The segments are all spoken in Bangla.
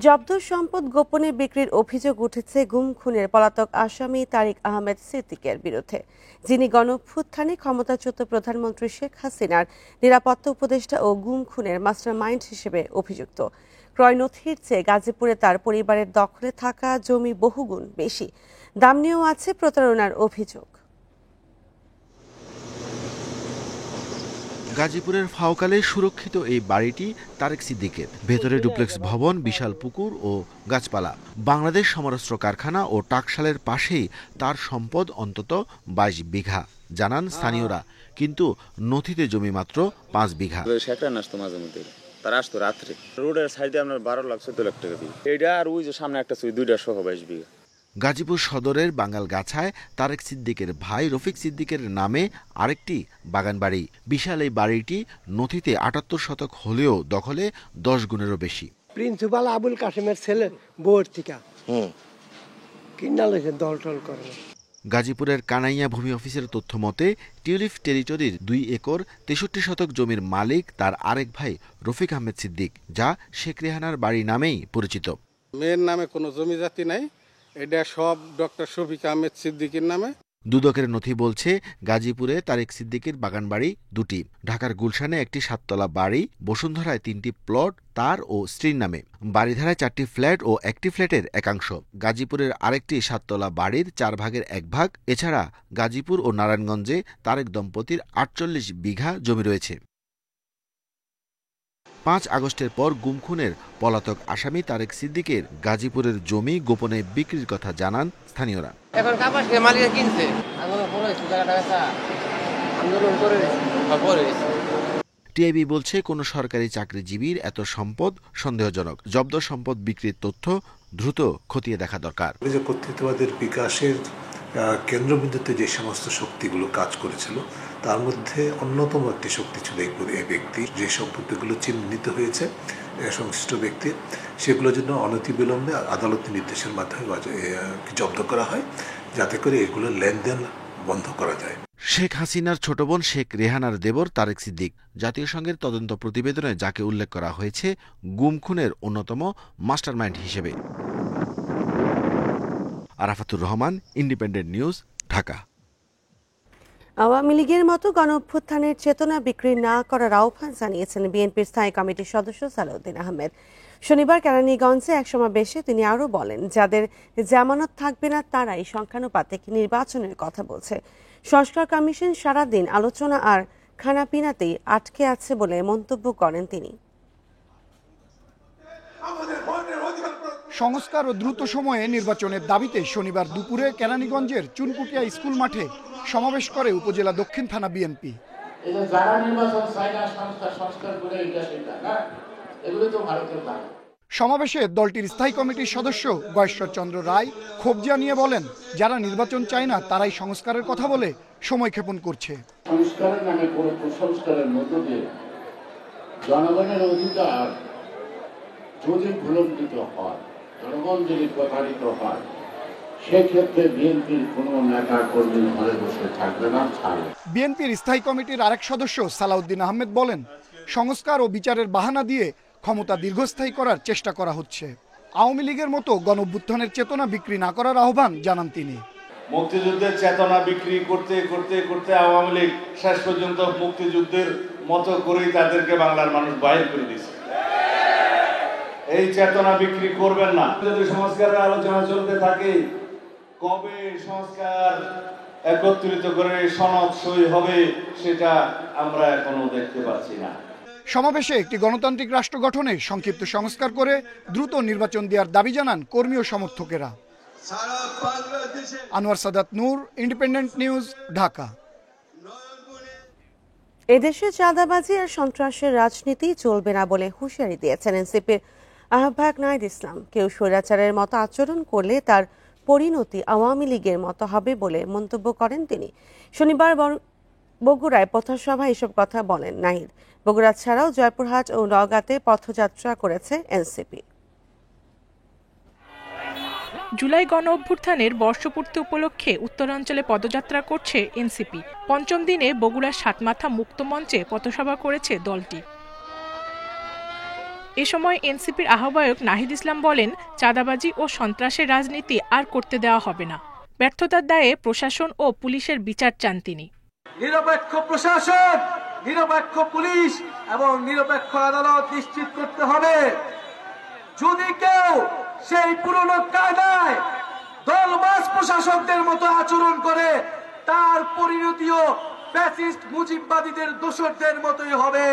জব্দ সম্পদ গোপনে বিক্রির অভিযোগ উঠেছে গুম খুনের পলাতক আসামি তারিক আহমেদ সিদ্দিকের বিরুদ্ধে, যিনি গণঅভ্যুত্থানে ক্ষমতাচ্যুত প্রধানমন্ত্রী শেখ হাসিনার নিরাপত্তা উপদেষ্টা ও গুম খুনের মাস্টারমাইন্ড হিসেবে অভিযুক্ত। ক্রয় নথির চেয়ে গাজীপুরে তার পরিবারের দখলে থাকা জমি বহুগুণ বেশি। দাম নিয়েও আছে প্রতারণার অভিযোগ। গাজীপুরের ফাউকালে সুরক্ষিত এই বাড়িটি তারেক সিদ্দিকের। ভেতরে ডুপ্লেক্স ভবন, বিশাল পুকুর ও গাছপালা। বাংলাদেশ সমরাস্ত্র কারখানা ও টাকশালের পাশেই তার সম্পদ অন্তত 22 বিঘা, জানান স্থানীয়রা। কিন্তু নথিতে জমি মাত্র 5 বিঘা। তারা আসতো রাত্রে, রোডের সাইডে আপনার 12 লাখ 14 লাখ টাকা দিয়ে এটা, আর ওই যে সামনে একটা ছবি, 2টা সহ 22 বিঘা। গাজীপুর সদরের বাঙ্গালগাছায় তারেক সিদ্দিকের ভাই রফিক সিদ্দিকের নামে আরেকটি বাগান বাড়ি। বিশাল এই বাড়িটি নথিতে 78 শতক হলেও দখলে 10 গুণেরও বেশি। প্রিন্সিপাল আবুল কাসেমের ছেলে বউর থেকে কিনা লেছে দল টল করে। গাজীপুরের কানাইয়া ভূমি অফিসের তথ্য মতে টিউলিপ টেরিটরির 2 একর 63 শতক জমির মালিক তার আরেক ভাই রফিক আহমেদ সিদ্দিক, যা শেখ রেহানার বাড়ি নামেই পরিচিত। মেয়ের নামে কোনো জমি জাতি নাই, এটা সব ডক্টর শফিক আহমেদ সিদ্দিকের নামে। দুদকের নথি বলছে গাজীপুরে তারেক সিদ্দিকের বাগান বাড়ি 2টি, ঢাকার গুলশানে একটি 7তলা বাড়ি, বসুন্ধরায় 3টি প্লট তার ও স্ত্রীর নামে, বাড়িধারায় 4টি ফ্ল্যাট ও একটি ফ্ল্যাটের একাংশ, গাজীপুরের আরেকটি 7তলা বাড়ির 4 ভাগের 1 ভাগ। এছাড়া গাজীপুর ও নারায়ণগঞ্জে তারেক দম্পতির 48 বিঘা জমি রয়েছে। 5 আগস্টের পর গুম খুনের পলাতক আসামি তারেক সিদ্দিকের গাজীপুরের জমি গোপনে বিক্রির কথা জানান স্থানীয়রা। এখন কাপাস কে মালিক কিনছে, টিআইবি বলছে কোনো সরকারি চাকরিজীবীর এত সম্পদ সন্দেহজনক। জব্দ সম্পদ বিক্রির তথ্য দ্রুত খতিয়ে দেখা দরকার। কর্তৃত্ববাদের বিকাশের কেন্দ্রবিন্দুতে যে সমস্ত শক্তিগুলো কাজ করেছিল, তার মধ্যে অন্যতম একটি শক্তি ছিল এই ব্যক্তি। যে সম্পত্তিগুলো চিহ্নিত হয়েছে সংশ্লিষ্ট ব্যক্তির, সেগুলো যেন অনতিবিলম্বে আদালতের নির্দেশের মাধ্যমে জব্দ করা হয়, যাতে করে এগুলো লেনদেন বন্ধ করা যায়। শেখ হাসিনার ছোট বোন শেখ রেহানার দেবর তারেক সিদ্দিক, জাতীয় সংঘের তদন্ত প্রতিবেদনে যাকে উল্লেখ করা হয়েছে গুম খুনের অন্যতম মাস্টারমাইন্ড হিসেবে। Arafatur Rahman, Independent news, Dhaka. আওয়ামী লীগের মতো গণঅভ্যুত্থানের চেতনা বিক্রি না করার আহ্বান জানিয়েছেন বিএনপির স্থায়ী কমিটির সদস্য সালাউদ্দিন আহমেদ। শনিবার কেরানীগঞ্জে এক সমাবেশে তিনি আরও বলেন, যাদের জামানত থাকবে না তারাই সংখ্যানুপাতিক নির্বাচনের কথা বলছে। সংস্কার কমিশন সারাদিন আলোচনা আর খানাপিনাতেই আটকে আছে বলে মন্তব্য করেন তিনি। সংস্কার ও দ্রুত সময়ে নির্বাচনের দাবিতে শনিবার দুপুরে কেরানীগঞ্জের চুনকুটিয়া স্কুল মাঠে সমাবেশ করে উপজেলা দক্ষিণ থানা বিএনপি। সমাবেশে দলটির স্থায়ী কমিটির সদস্য গয়েশ্বর চন্দ্র রায় ক্ষোভ জানিয়ে বলেন, যারা নির্বাচন চায় না তারাই সংস্কারের কথা বলে সময় ক্ষেপণ করছে। সংস্কারের নামে কোনো কুসংস্কারের মধ্য দিয়ে জনগণের অধিকার যদি ভুলণ্ঠিত হয়, জনগণ যদি প্রতারিত হয়, সেক্ষেত্রে বিএনপির কোনো নেতা কর্মী ঘরে বসে থাকবে না। বিএনপির স্থায়ী কমিটির আরেক সদস্য সালাউদ্দিন আহমেদ বলেন, সংস্কার ও বিচারের বাহানা দিয়ে ক্ষমতা দীর্ঘস্থায়ী করার চেষ্টা করা হচ্ছে। আওয়ামী লীগের মতো গণঅভ্যুত্থানের চেতনা বিক্রি না করার আহ্বান জানান তিনি। মুক্তিযুদ্ধের চেতনা বিক্রি করতে করতে করতে আওয়ামী লীগ শেষ পর্যন্ত মুক্তিযুদ্ধের মতো করেই তাদেরকে বাংলার মানুষ বাহির করে দিয়েছে। এই চেতনা বিক্রি করবেন না। যদি সংস্কারের আলোচনা চলতে থাকে, কবে সংস্কার একত্রিত করে সনদ সই হবে সেটা আমরা এখনো দেখতে পাচ্ছি না। সমাবেশে একটি গণতান্ত্রিক রাষ্ট্র গঠনের সংক্ষিপ্ত সংস্কার করে দ্রুত নির্বাচন দেওয়ার দাবি জানান কর্মী ও সমর্থকেরা। আনোয়ার সাদাত নূর, ইন্ডিপেন্ডেন্ট নিউজ, ঢাকা। এদেশে চাঁদাবাজি আর সন্ত্রাসের রাজনীতি চলবে না বলে হুঁশিয়ারি দিয়েছেন এনসিপির আহ্বায়ক নাহিদ ইসলাম। কেউ স্বৈরাচারের মতো আচরণ করলে তার পরিণতি আওয়ামী লীগের মতো হবে বলে মন্তব্য করেন তিনি। শনিবার বগুড়ায় পথসভায় এসব কথা বলেন নাহিদ। বগুড়া ছাড়াও জয়পুরহাট ও নওগাঁতে পথযাত্রা করেছে এনসিপি। জুলাই গণ অভ্যুত্থানের বর্ষপূর্তি উপলক্ষে উত্তরাঞ্চলে পদযাত্রা করছে এনসিপি। পঞ্চম দিনে বগুড়ার সাতমাথা মুক্ত মঞ্চে পথসভা করেছে দলটি। এ সময় এনসিপির আহ্বায়ক নাহিদ ইসলাম বলেন, চাঁদাবাজি ও সন্ত্রাসের রাজনীতি আর করতে দেওয়া হবে না। ব্যর্থতার দায়ে প্রশাসন ও পুলিশের বিচার চান তিনি। নিরপেক্ষ প্রশাসন, নিরপেক্ষ পুলিশ এবং নিরপেক্ষ আদালত নিশ্চিত করতে হবে। যদি কেউ সেই পুরনো কায়দায় দলবাজ প্রশাসকদের মতো আচরণ করে, তার পরিণতিও ফ্যাসিস্ট মুজিববাদীদের দোসরদের মতোই হবে।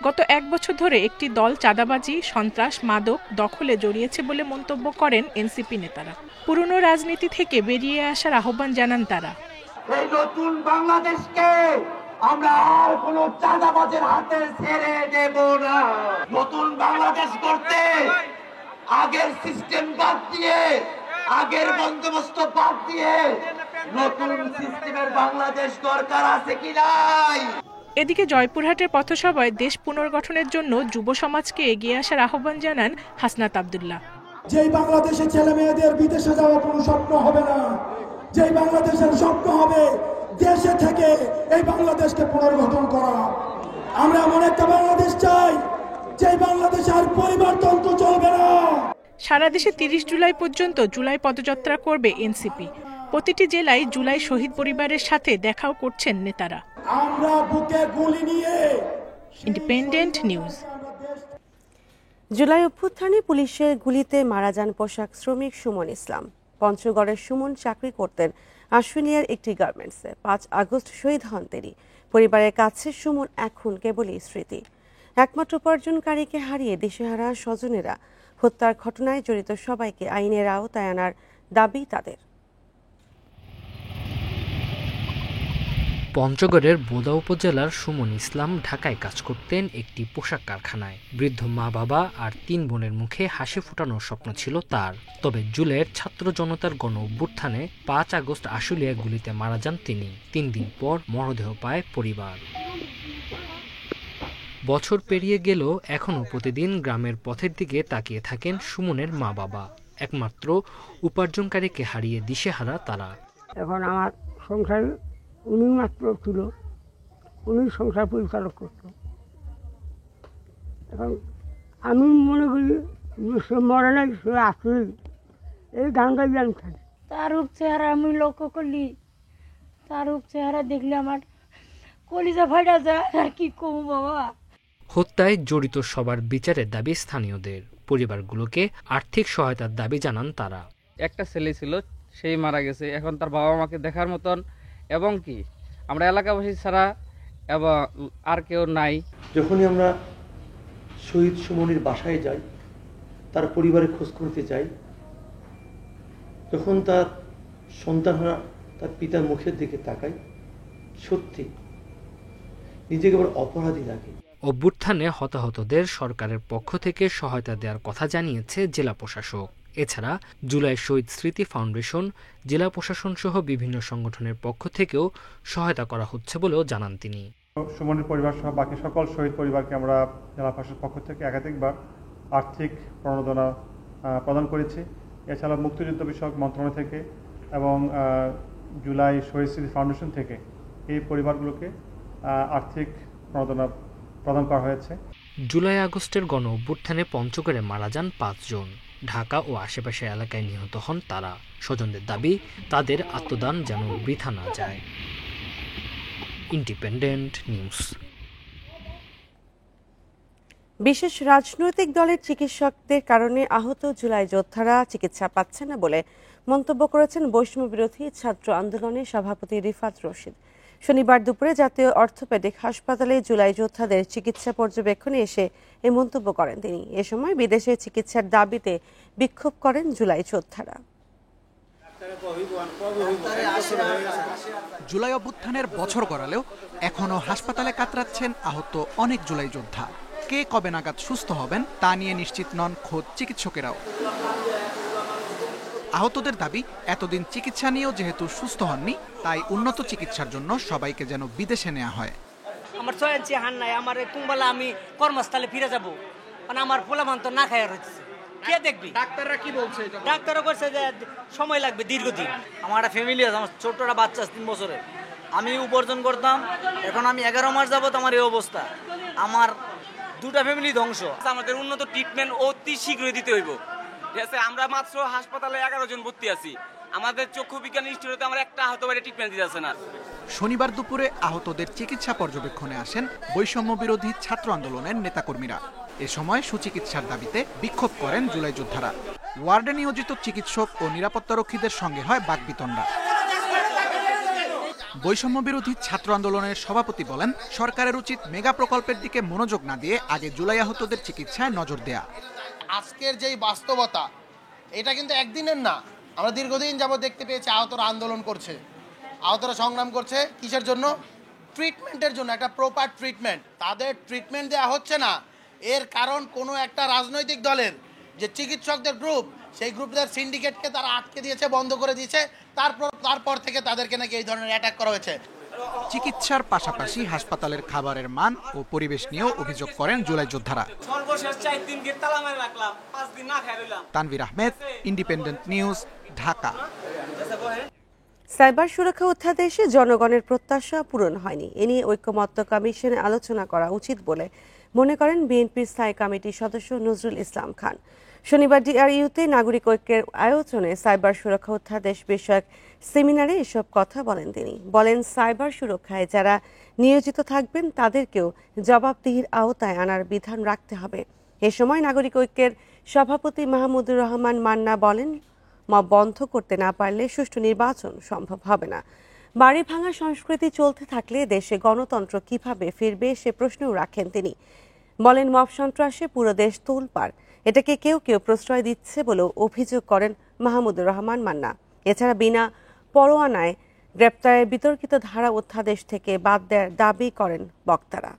গত 1 বছর ধরে একটি দল চাঁদাবাজি, সন্ত্রাস, মাদক দখলে জড়িয়েছে বলে মন্তব্য করেন এনসিপি নেতারা। পুরনো রাজনীতি থেকে বেরিয়ে আসার আহ্বান জানান তারা। এই নতুন বাংলাদেশকে আমরা আর কোনো চাঁদাবাজের হাতে ছেড়ে দেব না। নতুন বাংলাদেশ করতে আগের সিস্টেম বাদ দিয়ে, আগের বন্দোবস্ত বাদ দিয়ে নতুন সিস্টেমের বাংলাদেশ দরকার আছে কি নাই? এদিকে জয়পুরহাটের পথসভায় দেশ পুনর্গঠনের জন্য যুব সমাজকে এগিয়ে আসার আহ্বান জানান হাসনাত আব্দুল্লাহ। যেই বাংলাদেশের ছেলে মেয়েদের বিদেশে যাওয়ার কোনো স্বপ্ন হবে না, যেই বাংলাদেশের স্বপ্ন হবে দেশে থেকে এই বাংলাদেশকে পুনর্গঠন করা। আমরা এমন একটা বাংলাদেশ চাই যেই বাংলাদেশে আর পরিবারতন্ত্র চলবে না। সারা দেশে 30 জুলাই পর্যন্ত জুলাই পদযাত্রা করবে এনসিপি। প্রতিটি জেলায় জুলাই শহীদ পরিবারের সাথে দেখাও করছেন নেতারা। আমরা বুকে গুলি নিয়ে। Independent news. জুলাই অভ্যুত্থানে পুলিশের গুলিতে মারা যান পোশাক শ্রমিক সুমন ইসলাম। পঞ্চগড়ের সুমন চাকরি করতেন আশুলিয়ার একটি গার্মেন্টসে। 5 আগস্ট শহীদ হন তিনি। পরিবারের কাছে সুমন এখন কেবলই স্মৃতি। একমাত্র উপার্জনকারীকে হারিয়ে দিশেহারা স্বজনেরা। হত্যার ঘটনায় জড়িত সবাইকে আইনের আওতায় আনার দাবি তাদের। পঞ্চগড়ের বোদা উপজেলার সুমন ইসলাম ঢাকায় কাজ করতেন একটি পোশাক কারখানায়। বৃদ্ধ মা বাবা আর 3 বোনের মুখে হাসি ফোটানোর স্বপ্ন ছিল তার। তবে জুলাইয়ের ছাত্র জনতার গণ অভ্যুত্থানে 5 আগস্ট আশুলিয়া গুলিতে মারা যান তিনি। 3 দিন পর মরদেহ পায় পরিবার। বছর পেরিয়ে গেল, এখনো প্রতিদিন গ্রামের পথের দিকে তাকিয়ে থাকেন সুমনের মা বাবা। একমাত্র উপার্জনকারীকে হারিয়ে দিশেহারা তারা। এখন আমার সংসার উনি মাত্র ছিল, উনি সংসার পরিচালক করত। এখন আমি মনে করি সে মরে নাই, সে আসলেই এই গানটাই আমি খাই। তার রূপ চেহারা আমি লক্ষ্য করলি, তার রূপ চেহারা দেখলে আমার কলিজা ফাটা যায়। আর কি কম বাবা। হত্যায় জড়িত সবার বিচারের দাবি স্থানীয়দের। পরিবারগুলোকে আর্থিক সহায়তার দাবি জানান তারা। একটা ছেলে ছিল, সেই মারা গেছে। এখন তার বাবা মাকে দেখার মতন এবং কি আমরা এলাকাবাসী ছাড়া এবং আর কেউ নাই। যখনই আমরা শহীদ সুমনের বাসায় যাই, তার পরিবারের খোঁজ করতে যাই, যখন তার সন্তানরা তার পিতার মুখের দিকে তাকায়, সত্যি নিজেকে বড় অপরাধী লাগে। অভ্যুত্থানে হতাহতদের সরকারের পক্ষ থেকে সহায়তা দেওয়ার কথা জানিয়েছে জেলা প্রশাসক। এছাড়া জুলাই শহীদ স্মৃতি ফাউন্ডেশন, জেলা প্রশাসন সহ বিভিন্ন সংগঠনের পক্ষ থেকেও সহায়তা করা হচ্ছে বলেও জানান তিনি। সুমনের পরিবার সহ বাকি সকল শহীদ পরিবারকে আমরা জেলা প্রশাসনের পক্ষ থেকে একাধিকবার আর্থিক প্রণোদনা প্রদান করেছি। এছাড়া মুক্তিযুদ্ধ বিষয়ক মন্ত্রণালয় থেকে এবং জুলাই শহীদ স্মৃতি ফাউন্ডেশন থেকে এই পরিবারগুলোকে আর্থিক প্রণোদনা প্রদান করা হয়েছে। জুলাই আগস্টের গণ অভ্যুত্থানে পঞ্চগড়ে মারা যান 5 জন। ঢাকা ও আশেপাশের এলাকায় নিহত হন তারা। স্বজনদের দাবি, তাদের আত্মদান যেন বৃথা না যায়। Independent news. বিশেষ রাজনৈতিক দলের চিকিৎসকদের কারণে আহত জুলাই যোদ্ধারা চিকিৎসা পাচ্ছেন না বলে মন্তব্য করেছেন বৈষম্য বিরোধী ছাত্র আন্দোলনের সভাপতি রিফাত রশিদ। শনিবার দুপুরে জাতীয় অর্থোপেডিক হাসপাতালে জুলাই যোদ্ধাদের চিকিৎসা পর্যবেক্ষণে এসে এই মন্তব্য করেন তিনি। এ সময় বিদেশে চিকিৎসার দাবিতে বিক্ষোভ করেন জুলাই যোদ্ধারা। জুলাই অভ্যুত্থানের বছর গড়ালেও এখনো হাসপাতালে কাতরাচ্ছেন আহত অনেক জুলাই যোদ্ধা। কে কবে নাগাদ সুস্থ হবেন তা নিয়ে নিশ্চিত নন খোদ চিকিৎসকেরাও। আহতদের দাবি, এতদিন চিকিৎসা নিয়েও যেহেতু সুস্থ হননি, তাই উন্নত চিকিৎসার জন্য সবাইকে যেন বিদেশে নেওয়া হয়। আমার 6 ইঞ্চি হান নাই, আমার কুম্বালা আমি কর্মস্থলে ফিরে যাব, মানে আমার পোলামান তো না খায় রয়েছে। কে দেখবি? ডাক্তাররা কি বলছে? ডাক্তাররা বলছে যে সময় লাগবে দীর্ঘদিন। আমার একটা ফ্যামিলি আছে, আমার ছোটটা বাচ্চা 3 বছরে। আমি উপার্জন করতাম, এখন আমি 11 মাস যাবত আমার এই অবস্থা। আমার দুটা ফ্যামিলি ধ্বংস। আমাদের উন্নত ট্রিটমেন্ট অতি শীঘ্রই দিতে হইব। ঠিক আছে, আমরা মাত্র হাসপাতালে 11 জন ভর্তি আছি। আমাদের চক্ষু বিজ্ঞান ইনস্টিটিউটে আমরা একটা আহত বাইরে ট্রিটমেন্ট দিতেছে না। শনিবার দুপুরে আহতদের চিকিৎসা পর্যবেক্ষণে আসেন বৈষম্য বিরোধী ছাত্র আন্দোলনের নেতাকর্মীরা। এ সময় সুচিকিৎসার দাবিতে বিক্ষোভ করেন জুলাই যোদ্ধারা। ওয়ার্ডে নিয়োজিত চিকিৎসক ও নিরাপত্তারক্ষীদের সঙ্গে হয় বাকবিতণ্ডা। বৈষম্য বিরোধী ছাত্র আন্দোলনের সভাপতি বলেন, সরকারের উচিত মেগা প্রকল্পের দিকে মনোযোগ না দিয়ে আগে জুলাই আহতদের চিকিৎসায় নজর দেয়া। আজকের যেই বাস্তবতা, এটা কিন্তু একদিনের না। আমরা দীর্ঘদিন যাবত দেখতে পেয়েছি আহতরা আন্দোলন করছে, আহতরা সংগ্রাম করছে কিসের জন্য? ট্রিটমেন্টের জন্য, একটা প্রপার ট্রিটমেন্ট। তাদের ট্রিটমেন্ট দেওয়া হচ্ছে না, এর কারণ কোনো একটা রাজনৈতিক দলের যে চিকিৎসকদের গ্রুপ, সেই গ্রুপদের সিন্ডিকেটকে তারা আটকে দিয়েছে, বন্ধ করে দিয়েছে। তারপর থেকে তাদেরকে নাকি এই ধরনের অ্যাটাক করা হয়েছে। চিকিৎসার পাশাপাশি হাসপাতালের খাবারের মান ও পরিবেশ নিয়েও অভিযোগ করেন জুলাই যোদ্ধারা। সর্বশেষ 4 দিন গিয়ে তালা মেরে রাখলাম, 5 দিন না খেয়ে রইলাম। Tanvir Ahmed, independent news, Dhaka. Cyber সুরক্ষা অধ্যাদেশে জনগণের প্রত্যাশা পূরণ হয়নি। এ নিয়ে ঐকমত্য কমিশনে আলোচনা করা উচিত বলে মনে করেন বিএনপির স্থায়ী কমিটির সদস্য নজরুল ইসলাম খান। শনিবার ডিআরইউতে নাগরিক ঐক্যের আয়োজনে সাইবার সুরক্ষা অধ্যাদেশ বিষয়ক সেমিনারে এসব কথা বলেন তিনি। বলেন, সাইবার সুরক্ষায় যারা নিয়োজিত থাকবেন তাদেরকেও জবাবদিহির আওতায় আনার বিধান রাখতে হবে। এ সময় নাগরিক ঐক্যের সভাপতি মাহমুদুর রহমান মান্না বলেন, মব বন্ধ করতে না পারলে সুষ্ঠু নির্বাচন সম্ভব হবে না। বাড়ি ভাঙা সংস্কৃতি চলতে থাকলে দেশে গণতন্ত্র কিভাবে ফিরবে সে প্রশ্নও রাখেন তিনি। বলেন, মব সন্ত্রাসে পুরো দেশ তোলপাড়, এটাকে কেউ কেউ প্রশ্রয় দিচ্ছে বলেও অভিযোগ করেন মাহমুদুর রহমান মান্না। এছাড়া বিনা পরোয়ানায় গ্রেপ্তারের বিতর্কিত ধারা অধ্যাদেশ থেকে বাদ দেওয়ার দাবি করেন বক্তারা।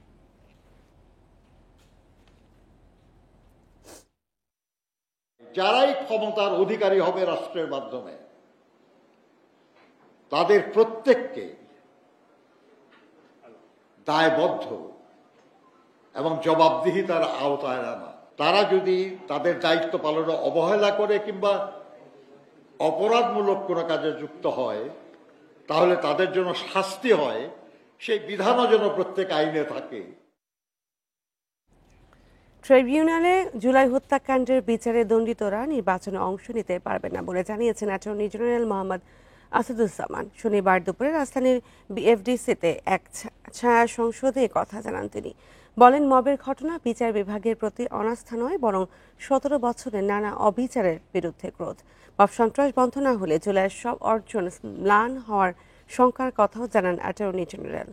যারাই ক্ষমতার অধিকারী হবে রাষ্ট্রের মাধ্যমে, তাদের প্রত্যেককে দায়বদ্ধ এবং জবাবদিহিতার আওতায় আনা। তারা যদি তাদের দায়িত্ব পালনে অবহেলা করে কিংবা অপরাধমূলক কোনো কাজে যুক্ত হয়, তাহলে তাদের জন্য শাস্তি হয়, সেই বিধানও যেন প্রত্যেক আইনে থাকে। ট্রাইব্যুনালে জুলাই হত্যাকাণ্ডের বিচারে দণ্ডিতরা নির্বাচনে অংশ নিতে পারবে না বলে জানিয়েছেন অ্যাটর্নি জেনারেল মোহাম্মদ আসাদুজ্জামান। শনিবার দুপুরে রাজধানীর বিএফডিসিতে এক ছায়া সংসদে কথা জানান তিনি। বলেন, মবের ঘটনা বিচার বিভাগের প্রতি অনাস্থা নয়, বরং 17 বছরের নানা অবিচারের বিরুদ্ধে ক্রোধ। মব সন্ত্রাস বন্ধ না হলে জুলাইয়ের সব অর্জন ম্লান হওয়ার শঙ্কার কথাও জানান অ্যাটর্নি জেনারেল।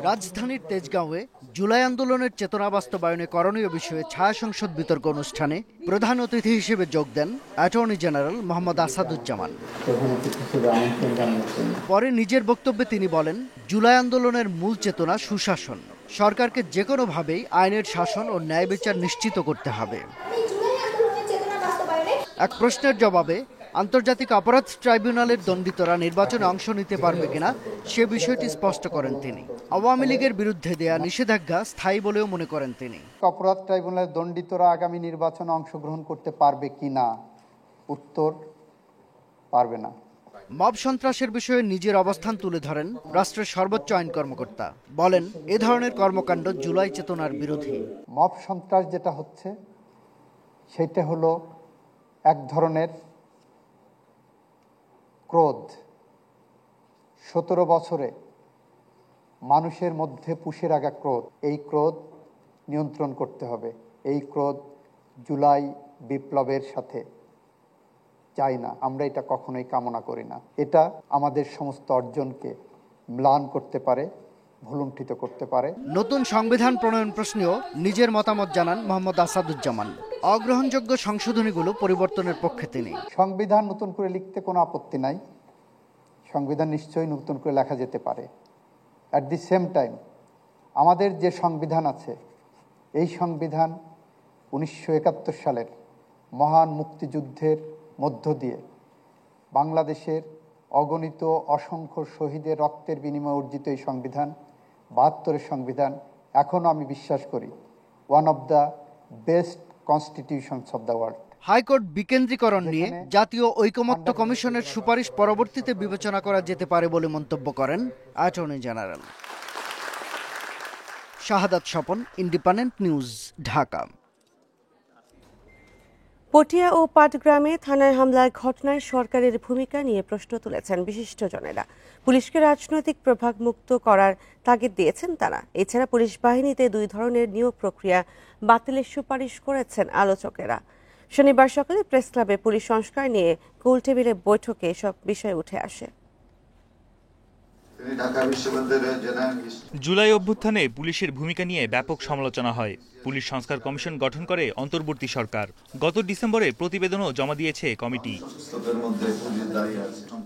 রাজধানীর তেজগাঁওয়ে জুলাই আন্দোলনের চেতনা বাস্তবায়নে করণীয় বিষয়ে ছায়া সংসদ বিতর্ক অনুষ্ঠানে প্রধান অতিথি হিসেবে যোগ দেন অ্যাটর্নি জেনারেল মোহাম্মদ আসাদুজ্জামান। পরে নিজের বক্তব্যে তিনি বলেন, জুলাই আন্দোলনের মূল চেতনা সুশাসন। সরকারকে যে কোনোভাবেই আইনের শাসন ও ন্যায় বিচার নিশ্চিত করতে হবে। এক প্রশ্নের জবাবে আন্তর্জাতিক অপরাধ ট্রাইব্যুনালের দণ্ডিতরা নির্বাচনে অংশ নিতে পারবে কিনা সে বিষয়টি স্পষ্ট করেন তিনি। আওয়ামী লীগের বিরুদ্ধে দেয়া নিষেধাজ্ঞা স্থায়ী বলেও মনে করেন তিনি। অপরাধ ট্রাইব্যুনালের দণ্ডিতরা আগামী নির্বাচনে অংশগ্রহণ করতে পারবে কিনা, উত্তর, পারবে না। মব সন্ত্রাসের বিষয়ে নিজের অবস্থান তুলে ধরেন রাষ্ট্রের সর্বোচ্চ আইন কর্মকর্তা। বলেন, এ ধরনের কর্মকাণ্ড জুলাই চেতনার বিরোধী। মব সন্ত্রাস যেটা হচ্ছে সেটা হলো এক ধরনের ক্রোধ। 17 বছরে মানুষের মধ্যে পুষে রাখা ক্রোধ, এই ক্রোধ নিয়ন্ত্রণ করতে হবে। এই ক্রোধ জুলাই বিপ্লবের সাথে যায় না, আমরা এটা কখনোই কামনা করি না। এটা আমাদের সমস্ত অর্জনকে ম্লান করতে পারে, ভুলুণ্ঠিত করতে পারে। নতুন সংবিধান প্রণয়ন প্রশ্নেও নিজের মতামত জানান মোহাম্মদ আসাদুজ্জামান। অগ্রহণযোগ্য সংশোধনীগুলো পরিবর্তনের পক্ষে তিনি। সংবিধান নতুন করে লিখতে কোনো আপত্তি নাই, সংবিধান নিশ্চয়ই নতুন করে লেখা যেতে পারে। অ্যাট দি সেম টাইম আমাদের যে সংবিধান আছে, এই সংবিধান 1971 সালের মহান মুক্তিযুদ্ধের মধ্য দিয়ে বাংলাদেশের অগণিত অসংখ্য শহীদের রক্তের বিনিময়ে অর্জিত এই সংবিধান, 72-এর সংবিধান, এখনও আমি বিশ্বাস করি one of the best constitutions of the world. High court বিকেন্দ্রীকরণ নিয়ে জাতীয় ঐকমত্য কমিশনের সুপারিশ পরবর্তীতে বিবেচনা করা যেতে পারে বলে মন্তব্য করেন অ্যাটর্নি জেনারেল। শাহাদাত স্বপন, ইন্ডিপেন্ডেন্ট নিউজ, ঢাকা। পটিয়া ও পাটগ্রামে থানায় হামলার ঘটনায় সরকারের ভূমিকা নিয়ে প্রশ্ন তুলেছেন বিশিষ্টজনেরা। পুলিশকে রাজনৈতিক প্রভাব মুক্ত করার তাগিদ দিয়েছেন তারা। এছাড়া পুলিশ বাহিনীতে 2 ধরনের নিয়োগ প্রক্রিয়া বাতিলের সুপারিশ করেছেন আলোচকেরা। শনিবার সকালে প্রেস ক্লাবে পুলিশ সংস্কার নিয়ে গোলটেবিলে বৈঠকে এসব বিষয় উঠে আসে। জুলাই অভ্যুত্থানে পুলিশের ভূমিকা নিয়ে ব্যাপক সমালোচনা হয়। পুলিশ সংস্কার কমিশন গঠন করে অন্তর্বর্তী সরকার। গত ডিসেম্বরে প্রতিবেদনও জমা দিয়েছে কমিটি,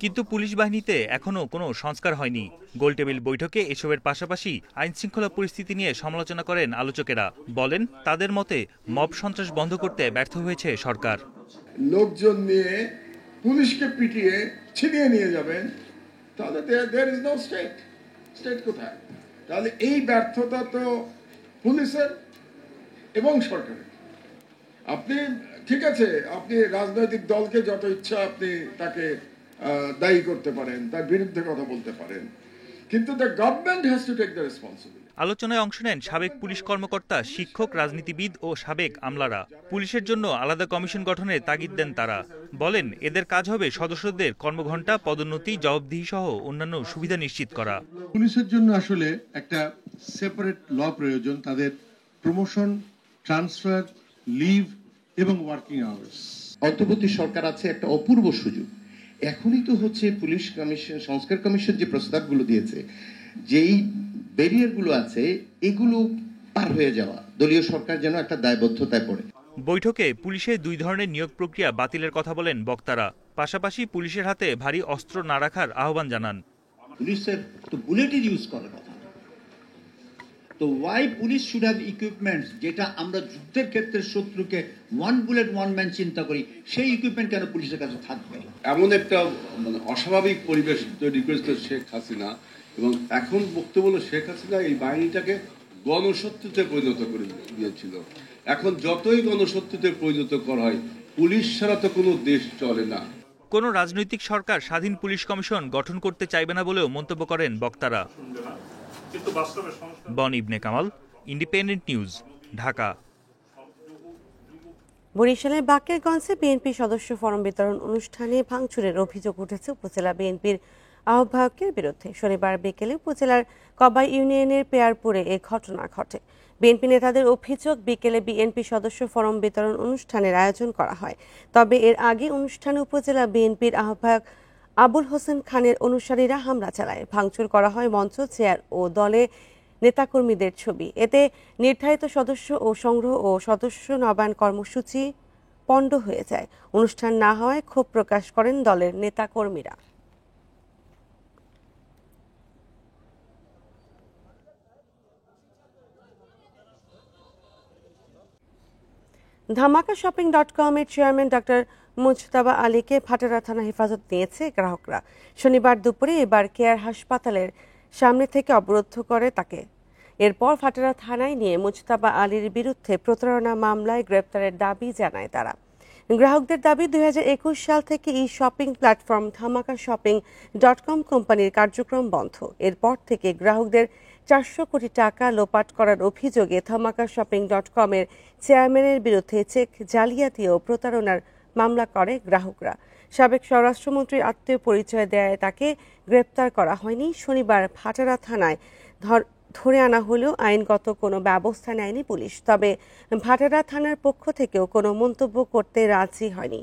কিন্তু পুলিশ বাহিনীতে এখনও কোনো সংস্কার হয়নি। গোলটেবিল বৈঠকে এসবের পাশাপাশি আইন শৃঙ্খলা পরিস্থিতি নিয়ে সমালোচনা করেন আলোচকেরা। বলেন, তাদের মতে মব সন্ত্রাস বন্ধ করতে ব্যর্থ হয়েছে সরকার। লোকজন নিয়ে পুলিশকে পিটিয়ে ছিনিয়ে নিয়ে যাবেন, তাহলে there is no স্টেট কোথায়? তাহলে এই ব্যর্থতা তো পুলিশের এবং সরকারের। আপনি ঠিক আছে, আপনি রাজনৈতিক দলকে যত ইচ্ছা আপনি তাকে দায়ী করতে পারেন, তার বিরুদ্ধে কথা বলতে পারেন, কিন্তু the government has to take the responsibility. আলোচনায় অংশ নেন সাবেক পুলিশ কর্মকর্তা, শিক্ষক, রাজনীতিবিদ ও সাবেক আমলারা। পুলিশের জন্য আলাদা কমিশন গঠনের তাগিদ দেন তারা। বলেন, এদের কাজ হবে সদস্যদের কর্মঘণ্টা, পদোন্নতি, জবাবদিহি সহ অন্যান্য সুবিধা নিশ্চিত করা। পুলিশের জন্য আসলে একটা সেপারেট ল প্রয়োজন, তাদের প্রমোশন, ট্রান্সফার, লিভ এবং ওয়ার্কিং আওয়ার্স। অন্তর্বর্তী সরকার আছে একটা অপূর্ব সুযোগ। এখনই তো হচ্ছে পুলিশ কমিশন, সংস্কার কমিশন যে প্রস্তাবগুলো দিয়েছে, যেই ব্যারিয়ারগুলো আছে এগুলো পার হয়ে যাওয়া, দলীয় সরকার যেন একটা দায়বদ্ধতায় পড়ে। বৈঠকে পুলিশের 2 ধরনের নিয়োগ প্রক্রিয়া বাতিলের কথা বলেন বক্তারা। পাশাপাশি পুলিশের হাতে ভারী অস্ত্র না রাখার আহ্বান জানান। পুলিশের তো বুলেটের ইউজ করার কথা, তো why police should have equipments, যেটা আমরা যুদ্ধের ক্ষেত্রে শত্রুকে 1 বুলেট 1 ম্যান চিন্তা করি, সেই ইকুইপমেন্ট কেন পুলিশের কাছে থাকবে? এমন একটা অস্বাভাবিক পরিবেশ তৈরি করেছিল শেখ হাসিনা, এবং এখন বক্তব্য হলো শেখ হাসিনা এই বাহিনীটাকে গণশত্রুতে পরিণত করে দিয়েছিল। এখন যতই গণশত্রুতে পরিণত করা হয়, পুলিশ ছাড়া তো কোনো দেশ চলে না। কোনো রাজনৈতিক সরকার স্বাধীন পুলিশ কমিশন গঠন করতে চাইবে না বলেও মন্তব্য করেন বক্তারা। বন ইবনে কামাল, ইন্ডিপেন্ডেন্ট নিউজ, ঢাকা। বরিশালের বাকেরগঞ্জে বিএনপি সদস্য ফরম বিতরণ অনুষ্ঠানে ভাঙচুরের অভিযোগ উঠেছে উপজেলা বিএনপির আহ্বায়কের বিরুদ্ধে। শনিবার বিকেলে উপজেলার কবাই ইউনিয়নের পেয়ারপুরে এ ঘটনা ঘটে। বিএনপি নেতাদের অভিযোগ, বিকেলে বিএনপি সদস্য ফরম বিতরণ অনুষ্ঠানের আয়োজন করা হয়, তবে এর আগে অনুষ্ঠানে উপজেলা বিএনপির আহ্বায়ক আবুল হোসেন খানের অনুসারীরা হামলা চালায়। ভাঙচুর করা হয় মঞ্চ, চেয়ার ও দলে নেতাকর্মীদের ছবি। এতে নির্ধারিত সদস্য ও সংগ্রহ ও সদস্য নবায়ন কর্মসূচি পণ্ড হয়ে যায়। অনুষ্ঠান না হওয়ায় ক্ষোভ প্রকাশ করেন দলের নেতাকর্মীরা। ধামাকাশপিং.com এর চেয়ারম্যান ডক্টর মুজতাবা আলীকে ভাটারা থানা হেফাজত নিয়েছে গ্রাহকরা। শনিবার দুপুরে এবার কেয়ার হাসপাতালের সামনে থেকে অবরুদ্ধ করে তাকে। এরপর ভাটারা থানায় নিয়ে মুজতাবা আলীর বিরুদ্ধে প্রতারণা মামলায় গ্রেপ্তারের দাবি জানায় তারা। গ্রাহকদের দাবি, 2021 সাল থেকে ই শপিং প্ল্যাটফর্ম ধামাকাশপিং.com কোম্পানির কার্যক্রম বন্ধ। এরপর থেকে গ্রাহকদের 400 কোটি টাকা লোপাট করার অভিযোগে ধামাকাশপিং.com এর চেয়ারম্যানের বিরুদ্ধে চেক জালিয়াতি ও প্রতারণার মামলা করে গ্রাহকরা। সাবেক স্বরাষ্ট্রমন্ত্রীর আত্মীয় পরিচয় দেয় তাকে গ্রেপ্তার করা হয়নি। শনিবার ভাটারা থানায় ধরে আনা হলেও আইনগত কোনো ব্যবস্থা নেয়নি পুলিশ। তবে ভাটারা থানার পক্ষ থেকেও কোনো মন্তব্য করতে রাজি হয়নি।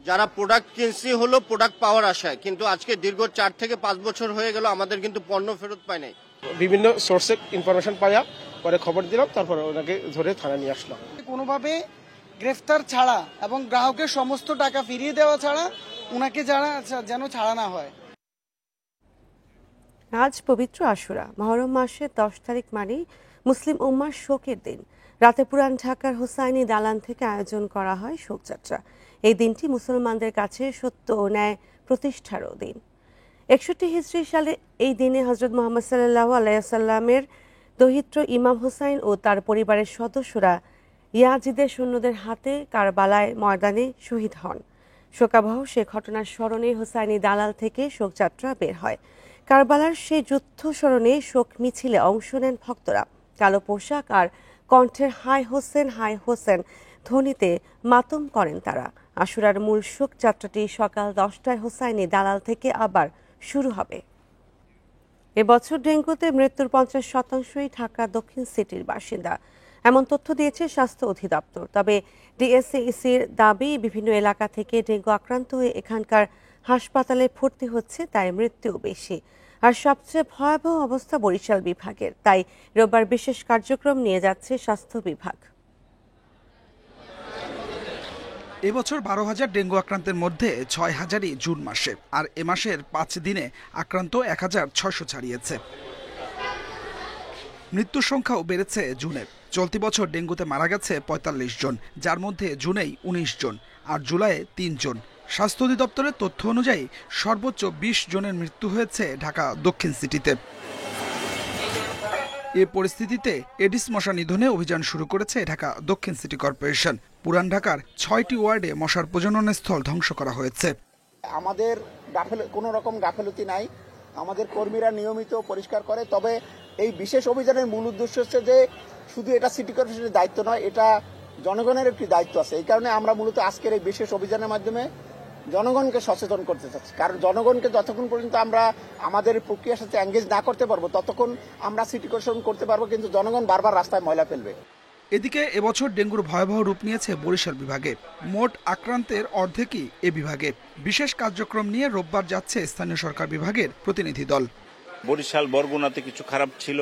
যারা প্রোডাক্ট কিনছি হলো প্রোডাক্ট পাওয়ার আশায়, কিন্তু আজকে দীর্ঘ 4 থেকে 5 বছর হয়ে গেল আমাদের কিন্তু পণ্য ফেরত পায় নাই। বিভিন্ন সোর্সে ইনফরমেশন পাইয়া পরে খবর দিলাম, তারপরে ওনাকে ধরে থানা নিয়ে আসলাম। কোনোভাবে গ্রেফতার ছাড়া এবং গ্রাহকের সমস্ত টাকা ফিরিয়ে দেওয়া ছাড়া ওনাকে যেন ছাড়া না হয়। আজ পবিত্র আশুরা, মহরম মাসের 10 তারিখ মানে মুসলিম উম্মার শোকের দিন। রাতে পুরান ঢাকার হোসাইনি দালান থেকে আয়োজন করা হয় শোকযাত্রা। এই দিনটি মুসলমানদের কাছে সত্য ও ন্যায় প্রতিষ্ঠারও দিন। 61 হিজরি সালে এই দিনে হযরত মুহাম্মদ সাল্লাল্লাহু আলাইহি ওয়াসাল্লামের দৌহিত্র ইমাম হোসাইন ও তার পরিবারের সদস্যরা ইয়াজিদের সৈন্যদের হাতে কারবালায় ময়দানে শহীদ হন। শোকাবহ সে ঘটনার স্মরণে হোসাইনি দালাল থেকে শোকযাত্রা বের হয়। কারবালার সেই যুদ্ধ স্মরণে শোক মিছিলে অংশ নেন ভক্তরা। কালো পোশাক আর কণ্ঠের হাই হোসেন ধ্বনিতে মাতম করেন তারা। আশুরার মূল শোক যাত্রাটি সকাল 10টায় হোসাইনি দালাল থেকে আবার শুরু হবে। এবছর ডেঙ্গুতে মৃত্যুর 50%ই ঢাকা দক্ষিণ সিটির বাসিন্দা, এমন তথ্য দিয়েছে স্বাস্থ্য অধিদপ্তর। তবে ডিএসসিসির দাবি, বিভিন্ন এলাকা থেকে ডেঙ্গু আক্রান্ত হয়ে এখানকার হাসপাতালে ভর্তি হচ্ছে, তাই মৃত্যুও বেশি। আর সবচেয়ে ভয়াবহ অবস্থা বরিশাল বিভাগের, তাই রোববার বিশেষ কার্যক্রম নিয়ে যাচ্ছে স্বাস্থ্য বিভাগ। এবছর 12,000 ডেঙ্গু আক্রান্তের মধ্যে 6,000ই জুন মাসে, আর এ মাসের 5 দিনে আক্রান্ত 1,600 ছাড়িয়েছে। মৃত্যুর সংখ্যাও বেড়েছে জুনে। চলতি বছর ডেঙ্গুতে মারা গেছে 45 জন, যার মধ্যে জুনেই 19 জন আর জুলাইয়ে 3 জন। স্বাস্থ্য অধিদপ্তরের তথ্য অনুযায়ী সর্বোচ্চ 20 জনের মৃত্যু হয়েছে ঢাকা দক্ষিণ সিটিতে। এ পরিস্থিতিতে এডিস মশা নিধনে অভিযান শুরু করেছে ঢাকা দক্ষিণ সিটি কর্পোরেশন। পুরান ঢাকার 6টি ওয়ার্ডে মশার প্রজনন স্থল ধ্বংস করা হয়েছে। আমাদের কোনো রকম গাফেলতি নাই, আমাদের কর্মীরা নিয়মিত পরিষ্কার করে। তবে এই বিশেষ অভিযানের মূল উদ্দেশ্য হচ্ছে যে শুধু এটা সিটি কর্পোরেশনের দায়িত্ব নয়, এটা জনগণের একটি দায়িত্ব আছে। এই কারণে আমরা মূলত আজকের এই বিশেষ অভিযানের মাধ্যমে জনগণকে সচেতন করতে চাচ্ছি। কারণ জনগণকে যতক্ষণ পর্যন্ত আমরা আমাদের প্রক্রিয়ার সাথে এঙ্গেজ না করতে পারবো, ততক্ষণ আমরা সিটি কর্পোরেশন করতে পারবো, কিন্তু জনগণ বারবার রাস্তায় ময়লা ফেলবে। এদিকে এবছর ডেঙ্গুর ভয়াবহ রূপ নিয়েছে বরিশাল বিভাগে। মোট আক্রান্তের অর্ধেকই এ বিভাগে। বিশেষ কার্যক্রম নিয়ে রোববার যাচ্ছে স্থানীয় সরকার বিভাগের প্রতিনিধি দল। বরিশাল বরগুনাতে কিছু খারাপ ছিল,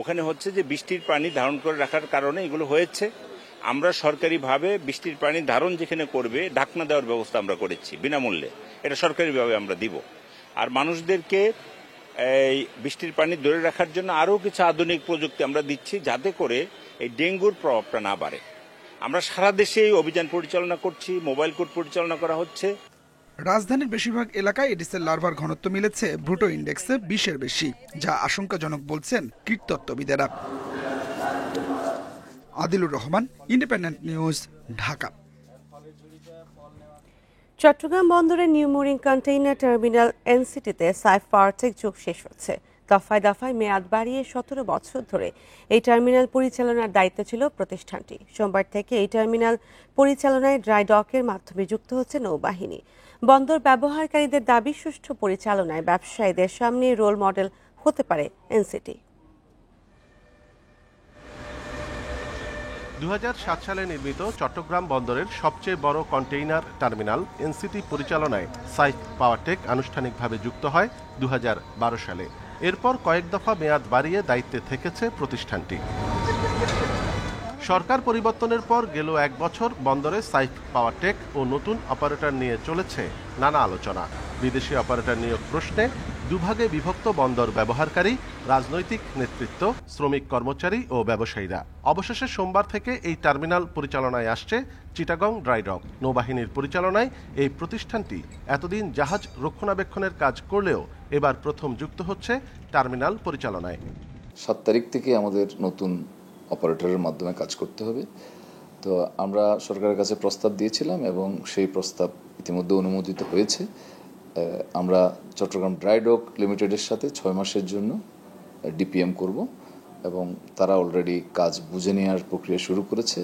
ওখানে হচ্ছে যে বৃষ্টির পানি ধারণ করে রাখার কারণে এগুলো হয়েছে। আমরা সরকারিভাবে বৃষ্টির পানি ধারণ যেখানে করবে ঢাকনা দেওয়ার ব্যবস্থা আমরা করেছি বিনামূল্যে, এটা সরকারিভাবে আমরা দিব। আর মানুষদেরকে এই বৃষ্টির পানি ধরে রাখার জন্য আরও কিছু আধুনিক প্রযুক্তি আমরা দিচ্ছি, যাতে করে এই ডেঙ্গুর প্রভাবটা না বাড়ে। আমরা সারা দেশে এই অভিযান পরিচালনা করছি, মোবাইল কোর্ট পরিচালনা করা হচ্ছে। রাজধানীর বেশিরভাগ এলাকায় এডিসের লার্ভার ঘনত্ব মিলেছে ব্রুটো ইন্ডেক্সে 20-এর বেশি, যা আশঙ্কাজনক বলছেন কীটতত্ত্ববিদেরা। Adilur Rahman, Independent news, Dhaka. চট্টগ্রাম বন্দরের নিউ মুরিং কন্টেইনার টার্মিনাল এনসিটিতে সাইফ পাওয়ারটেক যুগ শেষ হচ্ছে। দফায় দফায় মেয়াদ বাড়িয়ে 17 বছর ধরে এই টার্মিনাল পরিচালনার দায়িত্ব ছিল প্রতিষ্ঠানটি। সোমবার থেকে এই টার্মিনাল পরিচালনায় ড্রাই ডকের মাধ্যমে যুক্ত হচ্ছে নৌবাহিনী। বন্দর ব্যবহারকারীদের দাবি, সুষ্ঠু পরিচালনায় ব্যবসায়ীদের সামনে রোল মডেল হতে পারে এনসিটি। 2007 সালে নির্মিত চট্টগ্রাম বন্দরের সবচেয়ে বড় কন্টেইনার টার্মিনাল এনসিটি পরিচালনায় সাইফ পাওয়ারটেক আনুষ্ঠানিকভাবে যুক্ত হয় 2012 সালে। এরপর কয়েক দফা মেয়াদ বাড়িয়ে দায়িত্বে থেকেছে প্রতিষ্ঠানটি। সরকার পরিবর্তনের পর গেল 1 বছর বন্দরে সাইফ পাওয়ারটেক ও নতুন অপারেটর নিয়ে চলেছে নানা আলোচনা। বিদেশি অপারেটর নিয়োগ প্রশ্নে দুভাগে বিভক্ত বন্দর ব্যবহারকারী, রাজনৈতিক নেতৃত্ব, শ্রমিক কর্মচারী ও ব্যবসায়ীরা। অবশেষে সোমবার থেকে এই টার্মিনাল পরিচালনায় আসছে চিটাগং ড্রাই ডক। নৌবাহিনীর পরিচালনায় এই প্রতিষ্ঠানটি এতদিন জাহাজ রক্ষণাবেক্ষণের কাজ করলেও এবার প্রথম যুক্ত হচ্ছে টার্মিনাল পরিচালনায়। 7 তারিখ থেকে আমাদের নতুন অপারেটরের মাধ্যমে কাজ করতে হবে। তো আমরা সরকারের কাছে প্রস্তাব দিয়েছিলাম এবং সেই প্রস্তাব ইতিমধ্যে অনুমোদিত হয়েছে। আমরা চট্টগ্রাম ড্রাই ডক লিমিটেডের সাথে 6 মাসের জন্য ডিপিএম করব এবং তারা অলরেডি কাজ বুঝে নেওয়ার প্রক্রিয়া শুরু করেছে।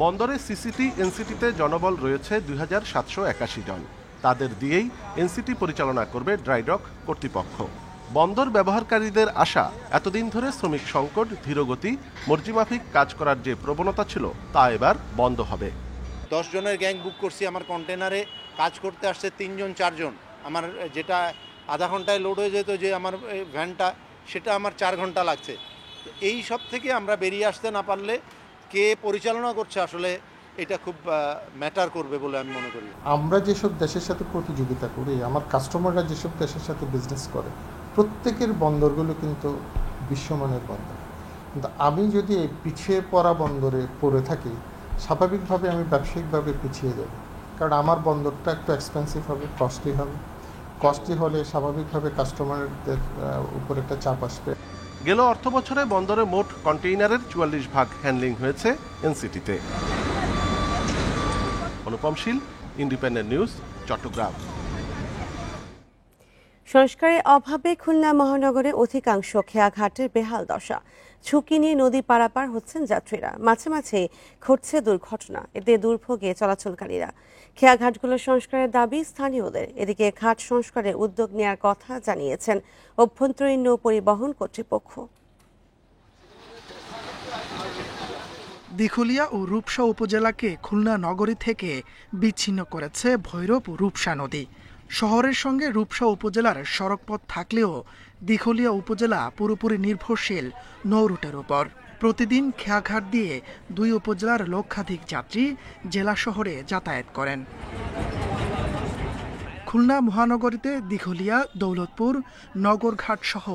বন্দরে সিসিটি এনসিটিতে জনবল রয়েছে 2781 জন। তাদের দিয়েই এনসিটি পরিচালনা করবে ড্রাই ডক কর্তৃপক্ষ। বন্দর ব্যবহারকারীদের আশা, এতদিন ধরে শ্রমিক সংকট, ধীরগতি, মর্জিমাফিক কাজ করার যে প্রবণতা ছিল তা এবার বন্ধ হবে। 10 জনের গ্যাং বুক করছি, আমার কন্টেনারে কাজ করতে আসছে 3 জন 4 জন। আমার যেটা আধা ঘন্টায় লোড হয়ে যেত যে আমার ভ্যানটা, সেটা আমার 4 ঘন্টা লাগছে। এই সব থেকে আমরা বেরিয়ে আসতে না পারলে কে পরিচালনা করছে আসলে এটা খুব ম্যাটার করবে বলে আমি মনে করি। আমরা যেসব দেশের সাথে প্রতিযোগিতা করি, আমার কাস্টমাররা যেসব দেশের সাথে বিজনেস করে, প্রত্যেকের বন্দরগুলো কিন্তু বিশ্বমানের বন্দর। কিন্তু আমি যদি এই পিছিয়ে পড়া বন্দরে পড়ে থাকি, স্বাভাবিকভাবে আমি ব্যবসায়িকভাবে পিছিয়ে যাব। কারণ আমার বন্দরটা একটু এক্সপেন্সিভ হবে, কস্টলি হবে। কস্টলি হলে স্বাভাবিকভাবে কাস্টমারদের উপর একটা চাপ আসবে। গেল অর্থ বছরে বন্দরে মোট কন্টেইনারের 44 ভাগ হ্যান্ডলিং হয়েছে এনসিটিতে। অনুপম শীল, ইন্ডিপেন্ডেন্ট নিউজ, চট্টগ্রাম। সংস্কারের অভাবে খুলনা মহানগরে অধিকাংশ খেয়াঘাটের বেহাল দশা। ঝুঁকি নিয়ে নদী পারাপার হচ্ছেন যাত্রীরা, মাঝে মাঝে ঘটছে দুর্ঘটনা, এতে দুর্ভোগে চলাচলকারীরা। খেয়াঘাটগুলো সংস্কারের দাবি স্থানীয়দের। এদিকে ঘাট সংস্কারের উদ্যোগ নেওয়ার কথা জানিয়েছেন অভ্যন্তরীণ নৌ পরিবহন কর্তৃপক্ষ। দিঘলিয়া ও রূপসা উপজেলাকে খুলনা নগরী থেকে বিচ্ছিন্ন করেছে ভৈরব রূপসা নদী। শহরের সঙ্গে রূপসা উপজেলার সড়কপথ থাকলেও দিঘলিয়া উপজেলা পুরোপুরি নির্ভরশীল নৌ রুটের উপর। প্রতিদিন খেয়াঘাট দিয়ে দুই উপজেলার লক্ষাধিক যাত্রী জেলা শহরে যাতায়াত করেন। খুলনা মহানগরীতে দিঘলিয়া, দৌলতপুর, নগরঘাট সহ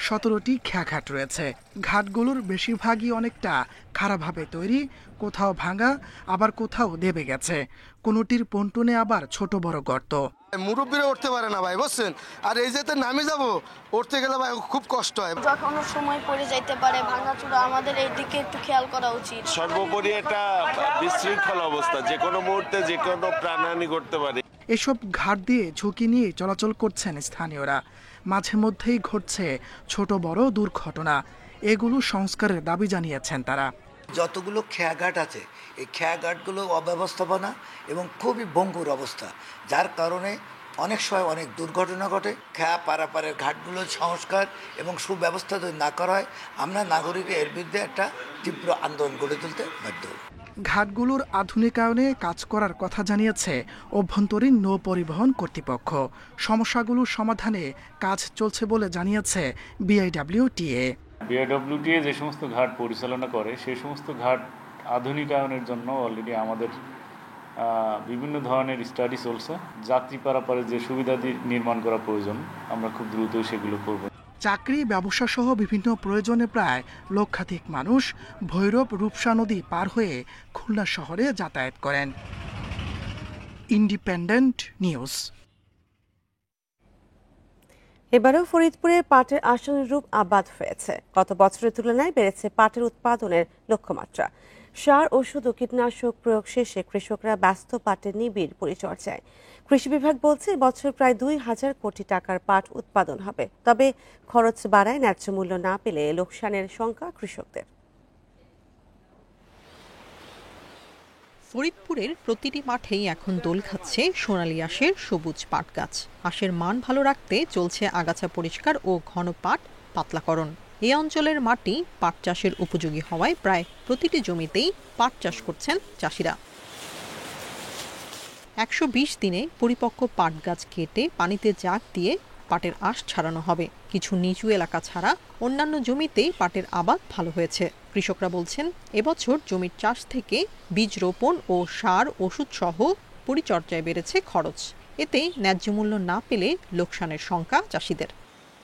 17টি খেয়াঘাট রয়েছে। ঘাটগুলোর বেশিরভাগই অনেকটা খারাপভাবে তৈরি, কোথাও ভাঙা, আবার কোথাও দেবে গেছে। কোনোটির পন্টনে আবার ছোট বড় গর্ত। মুরব্বীরা উঠতে পারে না ভাই, বুঝছেন? আর এই যে নামে যাব, উঠতে গেলে ভাই খুব কষ্ট হয়। যখন সময় পড়ে যাইতে পারে ভাঙাচুরা, আমাদের এই দিকে একটু খেয়াল করা উচিত। সর্বোপরি একটা বিশৃঙ্খল অবস্থা, যে কোনো মুহূর্তে যে কোনো প্রাণহানি ঘটতে পারে। এসব ঘাট দিয়ে ঝুঁকি নিয়ে চলাচল করছেন স্থানীয়রা। মাঝে মধ্যেই ঘটছে ছোট বড় দুর্ঘটনা। এগুলো সংস্কারের দাবি জানিয়েছেন তারা। যতগুলো খেয়াঘাট আছে, এই খেয়াঘাটগুলো অব্যবস্থাপনা এবং খুবই ভঙ্গুর অবস্থা, যার কারণে অনেক সময় অনেক দুর্ঘটনা ঘটে। খেয়া পারাপারের ঘাটগুলোর সংস্কার এবং সুব্যবস্থা যদি না করা হয়, আমরা নাগরিকের এর বিরুদ্ধে একটা তীব্র আন্দোলন গড়ে তুলতে বাধ্য। ঘাটগুলোর আধুনিকায়নে কাজ করার কথা জানিয়েছে অভ্যন্তরীণ নৌ পরিবহন কর্তৃপক্ষ। সমস্যাগুলোর সমাধানে কাজ চলছে বলে জানিয়েছে বিআইডব্লিউটিএ। বিআইডব্লিউটিএ যে সমস্ত ঘাট পরিচালনা করে, সেই সমস্ত ঘাট আধুনিকায়নের জন্য অলরেডি আমাদের বিভিন্ন ধরনের স্টাডি চলছে। যাত্রী পারাপারের যে সুবিধা নির্মাণ করা প্রয়োজন, আমরা খুব দ্রুতই সেগুলো করব। চাকরি, ব্যবসা সহ বিভিন্ন প্রয়োজনে প্রায় লক্ষাধিক মানুষ ভৈরব রূপসা নদী পার হয়ে খুলনা শহরে যাতায়াত করেন। Independent news. এবারও ফরিদপুরে পাটের আশানুরূপ আবাদ হয়েছে। গত বছরের তুলনায় বেড়েছে পাটের উৎপাদনের লক্ষ্যমাত্রা। সার, ওষুধ ও কীটনাশক প্রয়োগ শেষে কৃষকরা ব্যস্ত পাটের নিবিড় পরিচর্যায়। কৃষি বিভাগ বলছে বছর প্রায় 2000 কোটি টাকার পাট উৎপাদন হবে। তবে খরচ বাড়ায় ন্যায্য মূল্য না পেলে লোকসানের শঙ্কা কৃষকদের। ফরিদপুরের প্রতিটি মাঠেই এখন দোল খাচ্ছে সোনালী আঁশের সবুজ পাট গাছ। আঁশের মান ভালো রাখতে চলছে আগাছা পরিষ্কার ও ঘন পাট পাতলাকরণ। এই অঞ্চলের মাটি পাট চাষের উপযোগী হওয়ায় প্রায় প্রতিটি জমিতেই পাট চাষ করছেন চাষিরা। 120 দিনে পরিপক্ক পাট গাছ কেটে পানিতে জাগ দিয়ে পাটের আঁশ ছাড়ানো হবে। কিছু নিচু এলাকা ছাড়া অন্যান্য জমিতেই পাটের আবাদ ভালো হয়েছে। কৃষকরা বলছেন এবছর জমির চাষ থেকে বীজ রোপণ ও সার, ওষুধ সহ পরিচর্যায় বেড়েছে খরচ। এতে ন্যায্য মূল্য না পেলে লোকসানের শঙ্কা চাষিদের।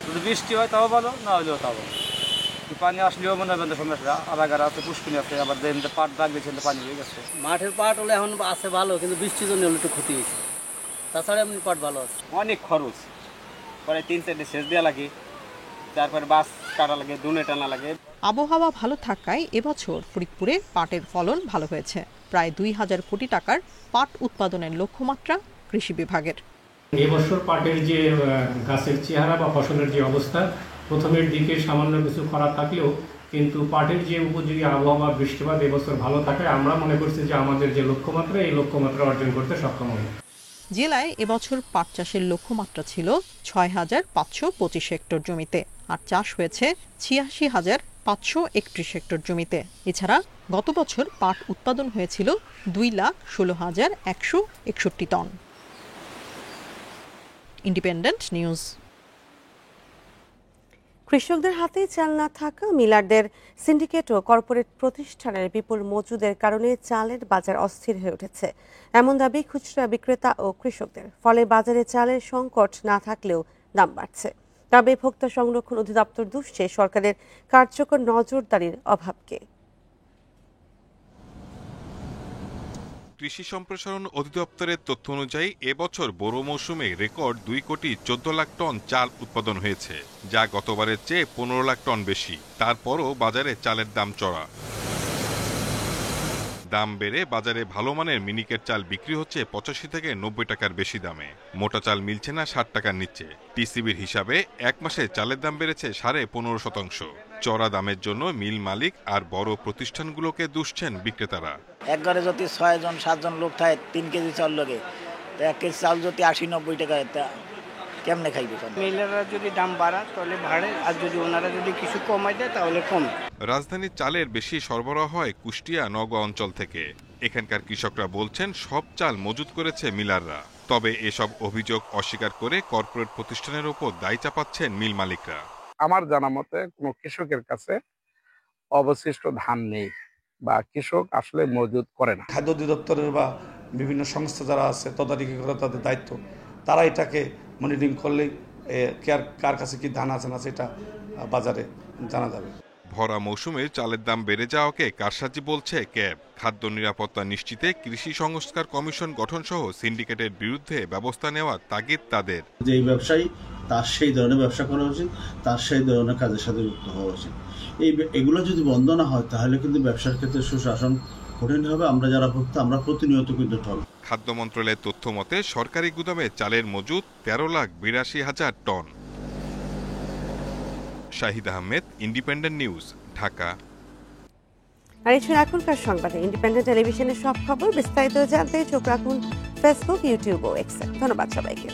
যদি বৃষ্টি হয় তাও ভালো, না হলেও তাও ভালো। পানি আসলেও মনে হবে সমস্যা, আলাদা আছে, পুষ্কিনি আছে, আবার পাট দাগ দিয়েছে, পানি হয়ে গেছে। মাঠের পাট হলে এখন আছে ভালো, কিন্তু বৃষ্টির জন্য একটু ক্ষতি হয়েছে। তাছাড়া এমনি পাট ভালো আছে। অনেক খরচ, পরে 3-4 সেচ দেওয়া লাগে, তারপরে বাস কাটা লাগে, দুনে টানা লাগে। আবহাওয়া ভালো থাকায় এবছর ফরিদপুরে পাটের ফলন ভালো হয়েছে। প্রায় 2000 কোটি টাকার পাট উৎপাদনের লক্ষ্যমাত্রা কৃষি বিভাগের। এবছর পাটের যে গাছের চেহারা বা ফসলের যে অবস্থা, প্রথমের দিকে সামান্য কিছু খারাপ থাকলেও কিন্তু পাটের যে উপযোগী আবহাওয়া, বৃষ্টিপাত এবছর ভালো থাকায় আমরা মনে করছি যে আমাদের যে লক্ষ্যমাত্রা, এই লক্ষ্যমাত্রা অর্জন করতে সক্ষম হব। জেলায় এবছর পাট চাষের লক্ষ্যমাত্রা ছিল 6525 হেক্টর জমিতে, আর চাষ হয়েছে 86,531 হেক্টর জমিতে। এছাড়া গত বছর পাট উৎপাদন হয়েছিল 2,16,161 টন। Independent news. কৃষকদের হাতে চাল না থাকা মিলারদের সিন্ডিকেট ও কর্পোরেট প্রতিষ্ঠানের বিপুল মজুদের কারণে চালের বাজার অস্থির হয়ে উঠেছে, এমন দাবি খুচরা বিক্রেতা ও কৃষকদের। ফলে বাজারে চালের সংকট না থাকলেও দাম বাড়ছে। তবে ভোক্তা সংরক্ষণ অধিদপ্তর দুষছে সরকারের কার্যকর নজরদারির অভাবকে। কৃষি সম্প্রসারণ অধিদপ্তরের তথ্য অনুযায়ী এবছর বোরো মৌসুমে রেকর্ড 2,14 লাখ টন চাল উৎপাদন হয়েছে, যা গতবারের চেয়ে 15 লাখ টন বেশি। তারপরও বাজারে চালের দাম চড়া। দাম বেড়ে বাজারে ভালো মানের মিনিকেট চাল বিক্রি হচ্ছে 85 থেকে 90 টাকার বেশি দামে। মোটা চাল মিলছে না 60 টাকার নিচে। টিসিবির হিসাবে এক মাসে চালের দাম বেড়েছে 15.5%। চড়া দামের জন্য মিল মালিক আর বড় প্রতিষ্ঠানগুলোকে দুষছেন বিক্রেতারা। এক ঘরে যদি 6 জন 7 জন লোক থাকে 3 কেজি চাল লাগে, তো 1 কেজি চাল যদি 80-90 টাকা, কেমনে খাইবে? মিলেরা যদি দাম বাড়ায় তাহলে বাড়ে, আর যদি ওনারা যদি কিছু কমাই দেয় তাহলে কমে। রাজধানীর চালের বেশি সরবরাহ হয় কুষ্টিয়া নওগাঁ অঞ্চল থেকে। এখানকার কৃষকরা বলছেন সব চাল মজুত করেছে মিলাররা। তবে এসব অভিযোগ অস্বীকার করে কর্পোরেট প্রতিষ্ঠানের উপর দায় চাপাচ্ছেন মিল মালিকরা। আমার জানা মতে কোনো কৃষকের কাছে অবশিষ্ট ধান নেই বা কৃষক আসলে মজুত করে না। খাদ্য অধিদপ্তরের বা বিভিন্ন সংস্থা যারা আছে তদারকি করা তাদের দায়িত্ব, তারা এটাকে মনিটরিং করলেই কার কাছে কি ধান আছে না সেটা বাজারে জানা যাবে। ভরা মৌসুমে চালের দাম বেড়ে যাওয়াকে কারসাজি বলছে ক্যাব। খাদ্য নিরাপত্তা নিশ্চিতে কৃষি সংস্কার কমিশন গঠন সহ সিন্ডিকেটের বিরুদ্ধে ব্যবস্থা নেওয়ার তাগিদ তাদের। যে ব্যবসায়ী তার সেই ধরনের ব্যবসা করা উচিত, তার সেই ধরনের কাজের সাথে যুক্ত হওয়া উচিত। এগুলো যদি বন্ধ না হয় তাহলে কিন্তু ব্যবসার ক্ষেত্রে সুশাসন কঠিন হবে। আমরা যারা ভোক্তা আমরা প্রতিনিয়ত কিন্তু ঠক। খাদ্য মন্ত্রণালয়ের তথ্য মতে সরকারি গুদামে চালের মজুত 13,82,000 টন। Shahid Ahmed, independent news, Dhaka. আর এই ছিল এখনকার সংবাদে। ইন্ডিপেন্ডেন্ট টেলিভিশনের সব খবর বিস্তারিত জানতে চোখ রাখুন ফেসবুক, ইউটিউব ও এক্সে। ধন্যবাদ সবাইকে।